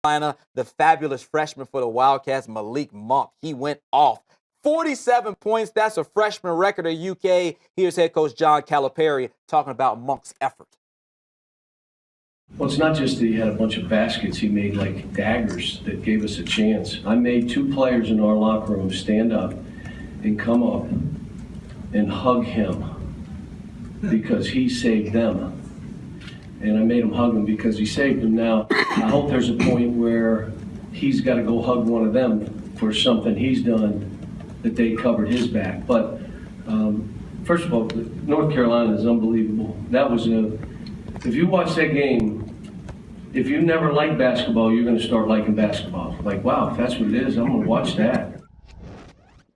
Carolina, the fabulous freshman for the Wildcats, Malik Monk. He went off. 47 points. That's a freshman record at UK. Here's head coach John Calipari talking about Monk's effort. Well, it's not just that he had a bunch of baskets. He made like daggers that gave us a chance. I made two players in our locker room stand up and come up and hug him because he saved them. And I made him hug him because he saved them. Now, I hope there's a point where he's got to go hug one of them for something he's done that they covered his back. But first of all, North Carolina is unbelievable. That was if you watch that game, if you never liked basketball, you're going to start liking basketball. Like, wow, if that's what it is, I'm going to watch that.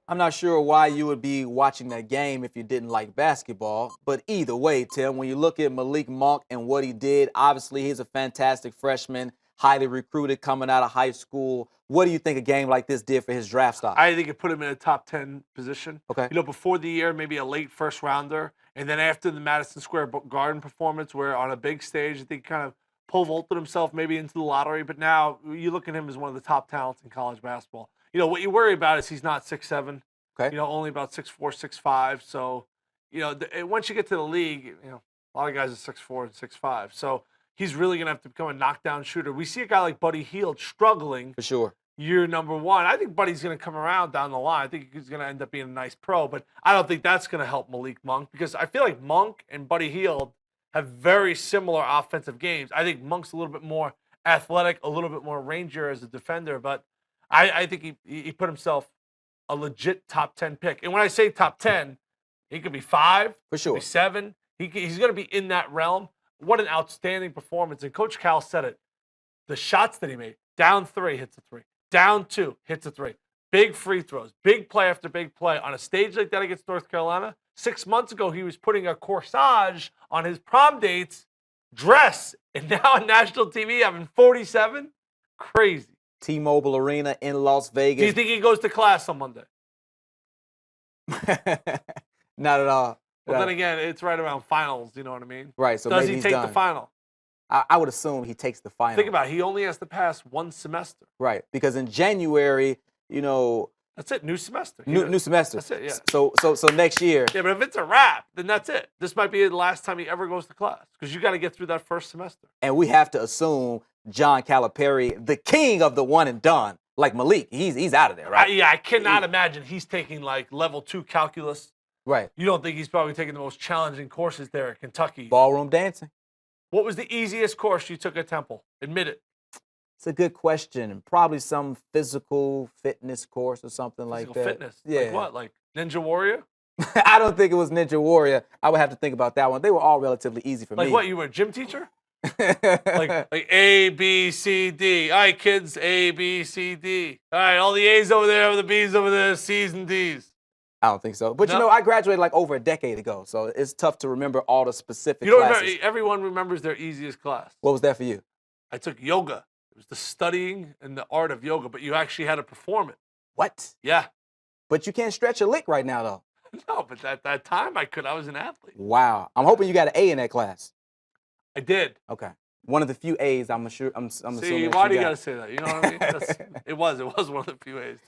I'm not sure why you would be watching that game if you didn't like basketball. But either way, Tim, when you look at Malik Monk and what he did, obviously he's a fantastic freshman, highly recruited coming out of high school. What do you think a game like this did for his draft stock? I think it put him in a top 10 position. Okay. You know, before the year, maybe a late first rounder. And then after the Madison Square Garden performance, where on a big stage, I think kind of pole vaulted himself maybe into the lottery. But now you look at him as one of the top talents in college basketball. You know, what you worry about is he's not 6'7". Okay. You know, only about 6'4", 6'5". So, you know, once you get to the league, you know, a lot of guys are 6'4" and 6'5". So he's really going to have to become a knockdown shooter. We see a guy like Buddy Hield struggling. For sure. Year number one. I think Buddy's going to come around down the line. I think he's going to end up being a nice pro, but I don't think that's going to help Malik Monk because I feel like Monk and Buddy Hield have very similar offensive games. I think Monk's a little bit more athletic, a little bit more rangier as a defender, but I think he put himself a legit top 10 pick. And when I say top 10, he could be 5, for sure, could be 7. He's going to be in that realm. What an outstanding performance. And Coach Cal said it. The shots that he made, down 3, hits a 3. Down 2, hits a 3. Big free throws, big play after big play. On a stage like that against North Carolina, 6 months ago, he was putting a corsage on his prom date's dress. And now on national TV, having 47? Crazy. T-Mobile Arena in Las Vegas. Do you think he goes to class on Monday? Not at all. Well, then again, it's right around finals. You know what I mean? Right. So does maybe he take the final? I would assume he takes the final. Think about it. He only has to pass one semester. Right. Because in January, you know. That's it. New semester. New semester. That's it, yeah. So next year. Yeah, but if it's a wrap, then that's it. This might be the last time he ever goes to class because you got to get through that first semester. And we have to assume John Calipari, the king of the one and done, like Malik, he's out of there, right? I cannot imagine he's taking like level 2 calculus. Right. You don't think he's probably taking the most challenging courses there at Kentucky? Ballroom dancing. What was the easiest course you took at Temple? Admit it. It's a good question. Probably some physical fitness course or something like that. Fitness? Yeah. Like what? Like Ninja Warrior? I don't think it was Ninja Warrior. I would have to think about that one. They were all relatively easy for me. Like what? You were a gym teacher? like A, B, C, D. All right, kids, A, B, C, D. All right, all the A's over there, all the B's over there, C's and D's. I don't think so. But, you know, I graduated like over a decade ago, so it's tough to remember all the specific classes. Remember, everyone remembers their easiest class. What was that for you? I took yoga. It was the studying and the art of yoga, but you actually had to perform it. What? Yeah. But you can't stretch a lick right now, though. No, but at that time I could. I was an athlete. Wow. I'm hoping you got an A in that class. I did. Okay. One of the few A's I'm assuming. See, why do you got to say that? You know what I mean? It was one of the few A's.